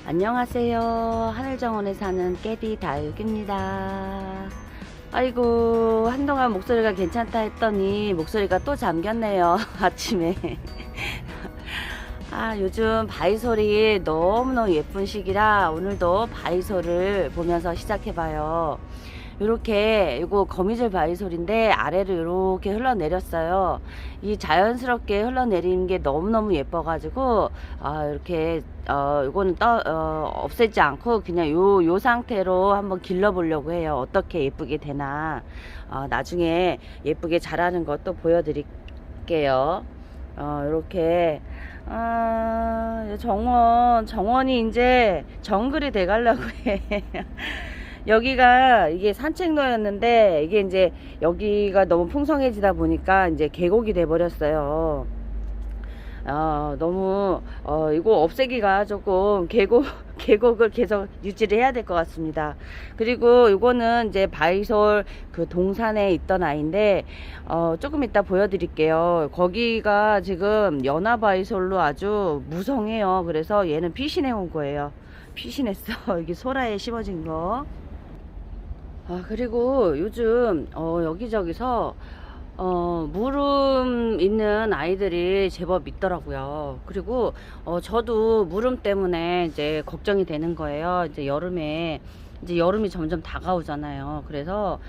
안녕하세요. 하늘정원에 사는 깨디 다육입니다. 아이고, 한동안 목소리가 괜찮다 했더니 목소리가 또 잠겼네요. 아침에. 요즘 바이솔이 너무너무 예쁜 시기라 오늘도 바이솔을 보면서 시작해봐요. 요렇게 이거 거미줄 바이솔인데 아래로 이렇게 흘러내렸어요. 이 자연스럽게 흘러내리는 게 너무너무 예뻐가지고 이렇게 이거는 없애지 않고 그냥 요 상태로 한번 길러 보려고 해요. 어떻게 예쁘게 되나. 나중에 예쁘게 자라는 것도 보여드릴게요. 이렇게 정원이 이제 정글이 돼가려고 해. 여기가 이게 산책로였는데 이게 이제 여기가 너무 풍성해지다 보니까 이제 계곡이 돼 버렸어요. 너무 이거 없애기가 조금 계곡을 계속 유지를 해야 될 것 같습니다. 그리고 이거는 이제 바이솔 그 동산에 있던 아이인데 조금 이따 보여드릴게요. 거기가 지금 연화 바이솔로 아주 무성해요. 그래서 얘는 피신해 온 거예요. 피신했어. 이게 소라에 심어진 거. 그리고 요즘 여기저기서 무름 있는 아이들이 제법 있더라고요. 그리고 저도 무름 때문에 이제 걱정이 되는 거예요. 이제 여름이 점점 다가오잖아요. 그래서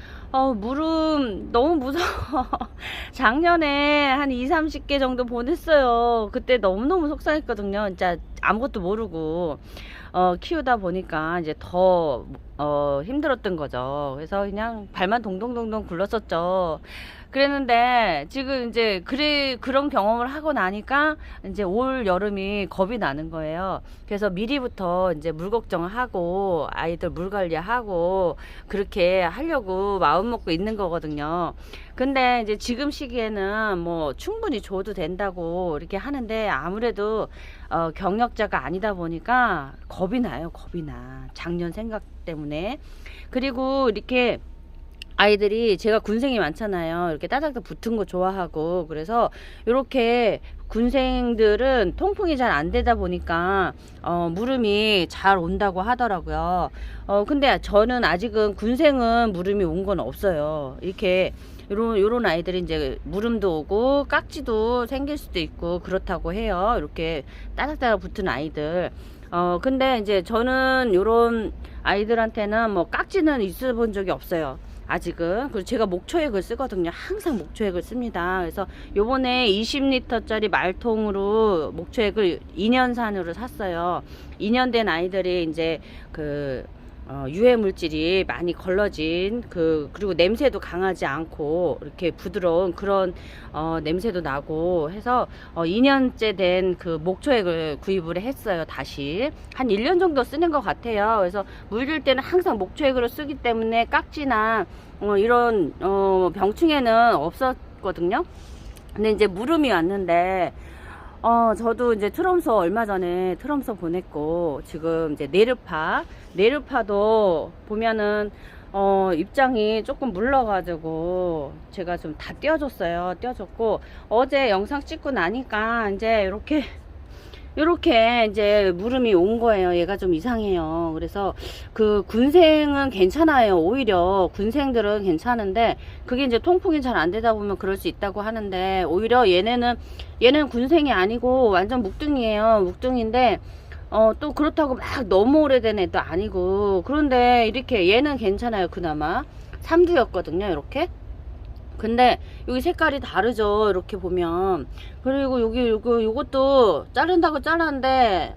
무름 너무 무서워. 작년에 한 20-30개 정도 보냈어요. 그때 너무너무 속상했거든요. 진짜 아무것도 모르고 키우다 보니까 이제 더 힘들었던 거죠. 그래서 그냥 발만 동동동동 굴렀었죠. 그랬는데 지금 이제 그런 경험을 하고 나니까 이제 올 여름이 겁이 나는 거예요. 그래서 미리부터 이제 물 걱정하고 아이들 물 관리하고 그렇게 하려고 마음 먹고 있는 거거든요. 근데 이제 지금 시기에는 뭐 충분히 줘도 된다고 이렇게 하는데 아무래도 경력자가 아니다 보니까 겁이 나요. 겁이 나. 작년 생각 때문에. 그리고 이렇게 아이들이 제가 군생이 많잖아요. 이렇게 따닥따닥 붙은 거 좋아하고 그래서 이렇게 군생들은 통풍이 잘 안 되다 보니까 무름이 잘 온다고 하더라고요. 근데 저는 아직은 군생은 무름이 온 건 없어요. 이렇게 요런 아이들이 이제 무름도 오고 깍지도 생길 수도 있고 그렇다고 해요. 이렇게 따닥따닥 붙은 아이들. 근데 이제 저는 요런 아이들한테는 뭐 깍지는 있어 본 적이 없어요. 아직은. 그리고 제가 목초액을 쓰거든요. 항상 목초액을 씁니다. 그래서 요번에 20리터짜리 말통으로 목초액을 2년산으로 샀어요. 2년 된 아이들이 이제 유해 물질이 많이 걸러진 그리고 냄새도 강하지 않고 이렇게 부드러운 그런 냄새도 나고 해서 2년째 된 그 목초액을 구입을 했어요. 다시 한 1년 정도 쓰는 것 같아요. 그래서 물릴 때는 항상 목초액으로 쓰기 때문에 깍지나 이런 병충해는 없었거든요. 근데 이제 무름이 왔는데 저도 이제 트럼소 얼마 전에 트럼소 보냈고 지금 이제 네르파도 보면은 입장이 조금 물러가지고 제가 좀 다 떼어줬고 어제 영상 찍고 나니까 이제 이렇게 이제 무름이 온 거예요. 얘가 좀 이상해요. 그래서 그 군생은 괜찮아요. 오히려 군생들은 괜찮은데 그게 이제 통풍이 잘 안 되다 보면 그럴 수 있다고 하는데 오히려 얘는 군생이 아니고 완전 묵둥이에요. 묵둥인데 또 그렇다고 막 너무 오래된 애도 아니고 그런데 이렇게 얘는 괜찮아요. 그나마 3두였거든요. 이렇게. 근데 여기 색깔이 다르죠. 이렇게 보면. 그리고 요것도 자른다고 잘랐는데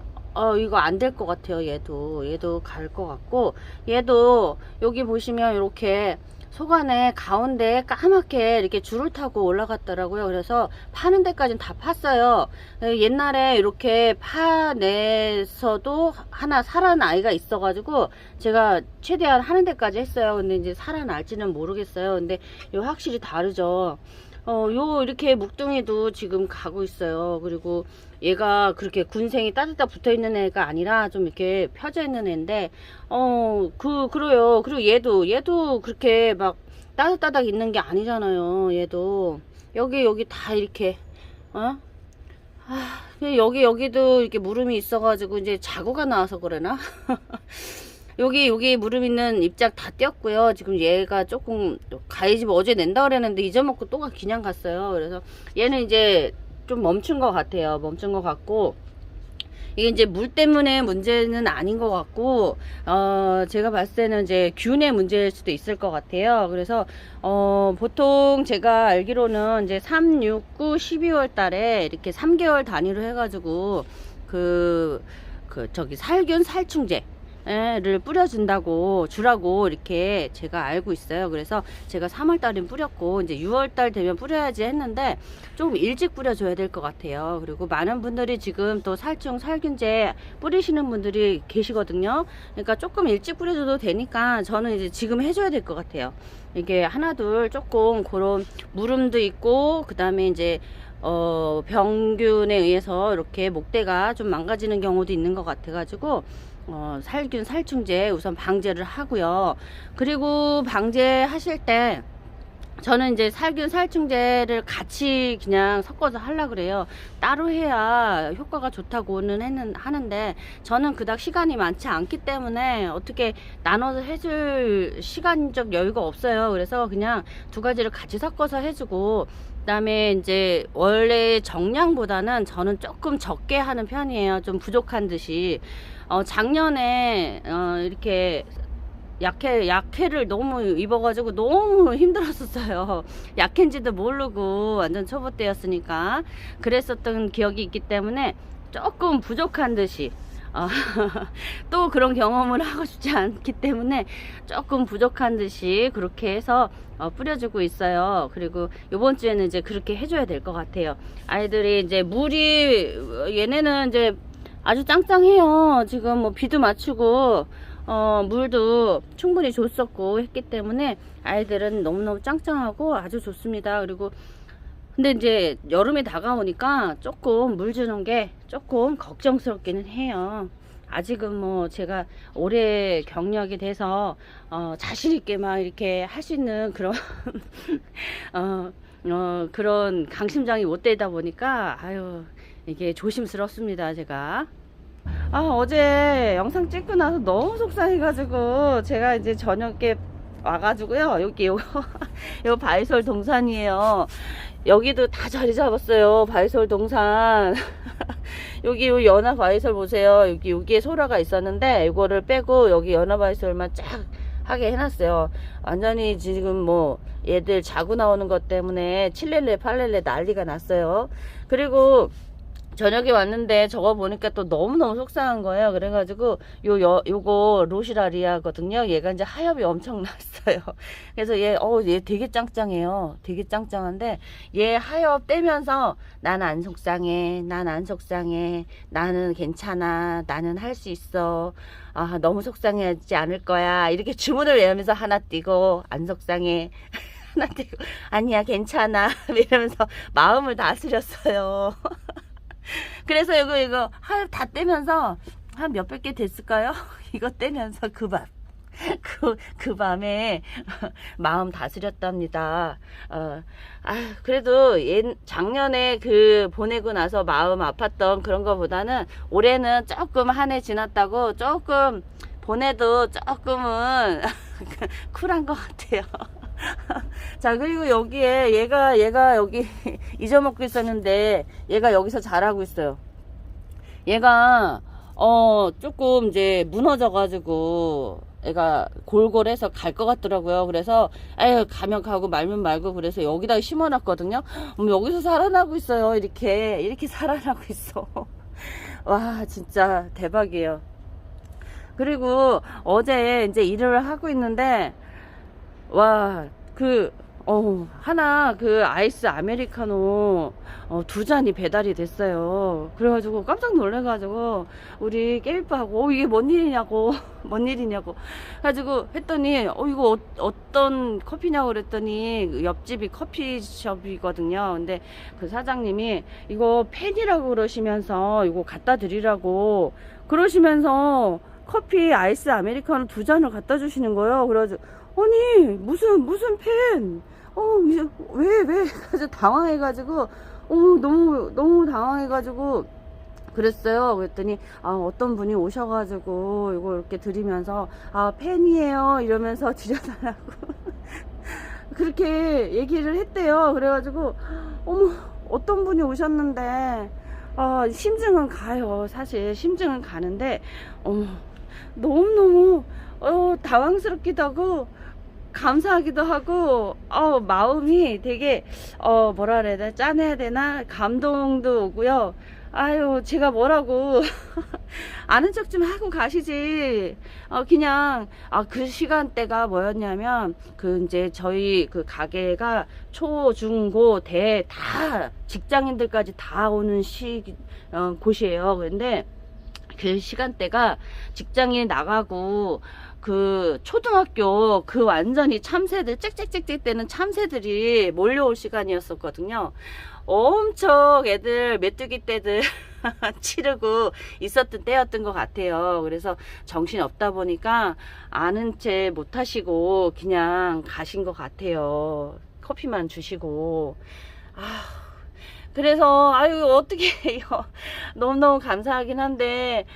이거 안 될 것 같아요. 얘도 갈 것 같고 얘도 여기 보시면 이렇게 속안에 가운데 까맣게 이렇게 줄을 타고 올라갔더라고요. 그래서 파는 데까지는 다 팠어요. 옛날에 이렇게 파내서도 하나 살아난 아이가 있어가지고 제가 최대한 하는 데까지 했어요. 근데 이제 살아날지는 모르겠어요. 근데 이거 확실히 다르죠. 이렇게 묵둥이도 지금 가고 있어요. 그리고 얘가 그렇게 군생이 따뜻하게 붙어 있는 애가 아니라 좀 이렇게 펴져 있는 애인데, 그래요. 그리고 얘도 그렇게 막 따뜻따닥 있는 게 아니잖아요. 얘도. 여기 다 이렇게, 여기도 이렇게 무름이 있어가지고 이제 자구가 나와서 그러나? 여기 무름 있는 입장 다 띄었고요. 지금 얘가 조금 가위집 어제 낸다 그랬는데 잊어먹고 또 그냥 갔어요. 그래서 얘는 이제 좀 멈춘 것 같아요. 멈춘 것 같고, 이게 이제 물 때문에 문제는 아닌 것 같고, 제가 봤을 때는 이제 균의 문제일 수도 있을 것 같아요. 그래서, 보통 제가 알기로는 이제 3, 6, 9, 12월 달에 이렇게 3개월 단위로 해가지고, 저기 살균 살충제, 를 주라고 이렇게 제가 알고 있어요. 그래서 제가 3월 달엔 뿌렸고, 이제 6월 달 되면 뿌려야지 했는데 조금 일찍 뿌려줘야 될 것 같아요. 그리고 많은 분들이 지금 또 살균제 뿌리시는 분들이 계시거든요. 그러니까 조금 일찍 뿌려줘도 되니까 저는 이제 지금 해줘야 될 것 같아요. 이게 하나둘 조금 그런 무름도 있고, 그 다음에 이제 병균에 의해서 이렇게 목대가 좀 망가지는 경우도 있는 것 같아가지고, 살균 살충제 우선 방제를 하고요. 그리고 방제하실 때 저는 이제 살균 살충제를 같이 그냥 섞어서 하려고 그래요. 따로 해야 효과가 좋다고는 하는데 저는 그닥 시간이 많지 않기 때문에 어떻게 나눠서 해줄 시간적 여유가 없어요. 그래서 그냥 두 가지를 같이 섞어서 해주고, 그 다음에 이제 원래 정량보다는 저는 조금 적게 하는 편이에요. 좀 부족한 듯이. 작년에 이렇게 약해를 너무 입어가지고 너무 힘들었었어요. 약해인지도 모르고 완전 초보 때였으니까 그랬었던 기억이 있기 때문에 조금 부족한 듯이 또 그런 경험을 하고 싶지 않기 때문에 조금 부족한 듯이 그렇게 해서 뿌려주고 있어요. 그리고 이번 주에는 이제 그렇게 해줘야 될 것 같아요. 아이들이 이제 물이 얘네는 이제 아주 짱짱해요. 지금 뭐 비도 맞추고 물도 충분히 줬었고 했기 때문에 아이들은 너무너무 짱짱하고 아주 좋습니다. 그리고 근데 이제 여름이 다가오니까 조금 물 주는 게 조금 걱정스럽기는 해요. 아직은 뭐 제가 오래 경력이 돼서 자신 있게 막 이렇게 할 수 있는 그런 그런 강심장이 못 되다 보니까 아유, 이게 조심스럽습니다. 제가 어제 영상 찍고 나서 너무 속상해가지고 제가 이제 저녁에 와가지고요, 여기 요 바이솔 동산이에요. 여기도 다 자리 잡았어요. 바이솔 동산. 여기 요 연화 바이솔 보세요. 여기에 소라가 있었는데 이거를 빼고 여기 연화 바이솔만 쫙 하게 해놨어요. 완전히 지금 뭐 얘들 자고 나오는 것 때문에 칠렐레 팔렐레 난리가 났어요. 그리고 저녁에 왔는데 저거 보니까 또 너무너무 속상한 거예요. 그래가지고 요거 로시라리아거든요. 얘가 이제 하엽이 엄청 났어요. 그래서 얘 되게 짱짱해요. 되게 짱짱한데 얘 하엽 떼면서 난 안 속상해, 난 안 속상해, 나는 괜찮아, 나는 할 수 있어, 너무 속상해하지 않을 거야, 이렇게 주문을 외우면서 하나 띄고 안 속상해 하나 띄고 아니야 괜찮아 이러면서 마음을 다스렸어요. 그래서 이거 하엽 다 떼면서 한 몇백 개 됐을까요? 이거 떼면서 그 밤에 마음 다스렸답니다. 그래도 작년에 보내고 나서 마음 아팠던 그런 거보다는 올해는 조금 한 해 지났다고 조금 보내도 조금은 쿨한 것 같아요. 자, 그리고 여기에 얘가 여기 잊어먹고 있었는데 얘가 여기서 자라고 있어요. 얘가 조금 이제 무너져 가지고 얘가 골골해서 갈 것 같더라고요. 그래서 에휴 가면 가고 말면 말고 그래서 여기다가 심어놨거든요. 여기서 살아나고 있어요. 이렇게 살아나고 있어. 와 진짜 대박이에요. 그리고 어제 이제 일을 하고 있는데 와 하나 아이스 아메리카노 2잔이 배달이 됐어요. 그래가지고 깜짝 놀래가지고 우리 깨비빠하고 이게 뭔 일이냐고 가지고 했더니 이거 어떤 커피냐고 그랬더니 옆집이 커피숍이거든요. 근데 그 사장님이 이거 팬이라고 그러시면서 이거 갖다 드리라고 그러시면서 커피 아이스 아메리카노 2잔을 갖다 주시는 거예요. 그래가지고 아니 무슨 팬 왜 가지고 당황해가지고 너무 당황해가지고 그랬어요. 그랬더니 어떤 분이 오셔가지고 이거 이렇게 드리면서 팬이에요 이러면서 드려달라고 그렇게 얘기를 했대요. 그래가지고 어머, 어떤 분이 오셨는데 심증은 가요. 사실 심증은 가는데 너무너무 당황스럽기도 하고 감사하기도 하고 마음이 되게 뭐라 그래야 되나, 짠해야 되나, 감동도 오고요. 아유, 제가 뭐라고 아는 척 좀 하고 가시지. 그냥 그 시간대가 뭐였냐면 이제 저희 그 가게가 초, 중, 고, 대 다 직장인들까지 다 오는 곳이에요. 근데 그 시간대가 직장인 나가고 그 초등학교 그 완전히 참새들 짹짹짹짹 되는 참새들이 몰려올 시간이었었거든요. 엄청 애들 메뚜기 떼들 치르고 있었던 때였던 것 같아요. 그래서 정신 없다 보니까 아는 채 못하시고 그냥 가신 것 같아요. 커피만 주시고. 그래서 아유 어떻게 해요. 너무너무 감사하긴 한데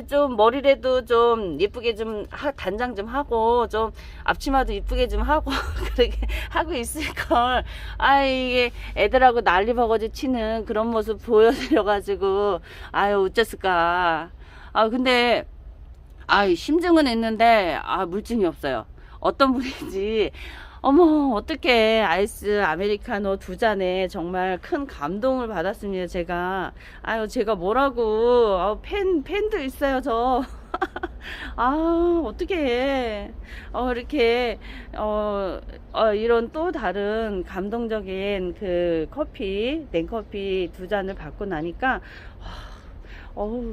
좀 머리라도 좀 예쁘게 좀 단장 좀 하고 좀 앞치마도 예쁘게 좀 하고 그렇게 하고 있을걸. 이게 애들하고 난리버거지 치는 그런 모습 보여드려 가지고 어쨌을까. 근데 심증은 있는데 물증이 없어요. 어떤 분인지. 어머, 어떡해. 아이스 아메리카노 2잔에 정말 큰 감동을 받았습니다, 제가. 제가 뭐라고. 팬도 있어요, 저. 어떡해. 이렇게, 이런 또 다른 감동적인 그 냉커피 2잔을 받고 나니까,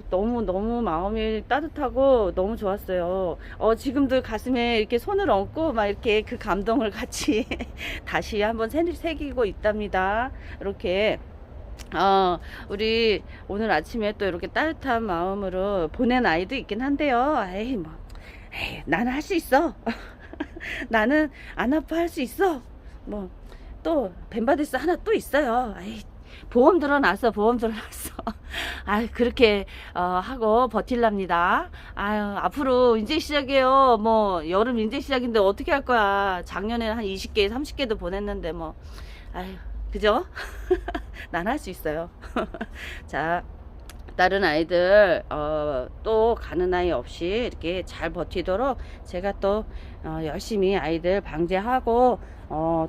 너무 마음이 따뜻하고 너무 좋았어요. 지금도 가슴에 이렇게 손을 얹고 막 이렇게 그 감동을 같이 다시 한번 새기고 있답니다. 이렇게 우리 오늘 아침에 또 이렇게 따뜻한 마음으로 보낸 아이도 있긴 한데요. 나는 할 수 있어. 나는 안 아파할 수 있어. 또 벤바디스 하나 또 있어요. 보험 들어놨어. 그렇게 하고 버틸랍니다. 앞으로 이제 시작이에요. 여름 이제 시작인데 어떻게 할 거야. 작년에 한 20개 30개도 보냈는데 그죠? 난 할 수 있어요. 자, 다른 아이들 또 가는 아이 없이 이렇게 잘 버티도록 제가 또 열심히 아이들 방제하고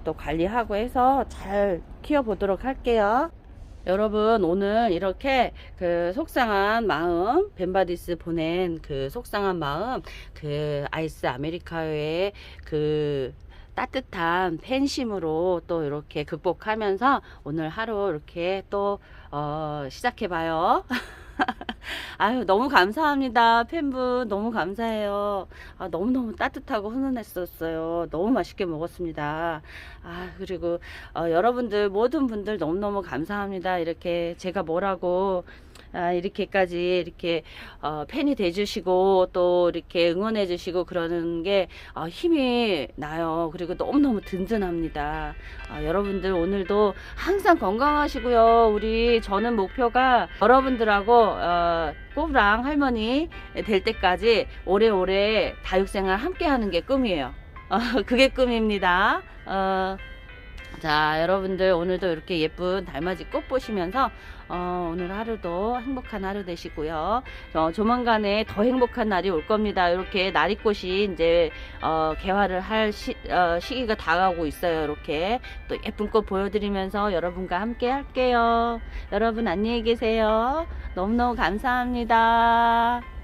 또 관리하고 해서 잘 키워보도록 할게요. 여러분, 오늘 이렇게 그 속상한 마음, 벤바디스 보낸 그 속상한 마음, 그 아이스 아메리카노의 그 따뜻한 팬심으로 또 이렇게 극복하면서 오늘 하루 이렇게 또 시작해봐요. 너무 감사합니다. 팬분 너무 감사해요. 너무너무 따뜻하고 훈훈했었어요. 너무 맛있게 먹었습니다. 그리고 여러분들 모든 분들 너무너무 감사합니다. 이렇게 제가 뭐라고 이렇게까지 이렇게 팬이 돼주시고 또 이렇게 응원해 주시고 그러는 게 힘이 나요. 그리고 너무너무 든든합니다. 여러분들 오늘도 항상 건강하시고요. 저는 목표가 여러분들하고 꼬부랑 할머니 될 때까지 오래오래 다육생활 함께 하는 게 꿈이에요. 그게 꿈입니다. 자, 여러분들 오늘도 이렇게 예쁜 달맞이 꽃 보시면서 오늘 하루도 행복한 하루 되시고요. 조만간에 더 행복한 날이 올 겁니다. 이렇게 나리꽃이 이제 개화를 할 시기가 다가오고 있어요. 이렇게 또 예쁜 꽃 보여드리면서 여러분과 함께 할게요. 여러분 안녕히 계세요. 너무너무 감사합니다.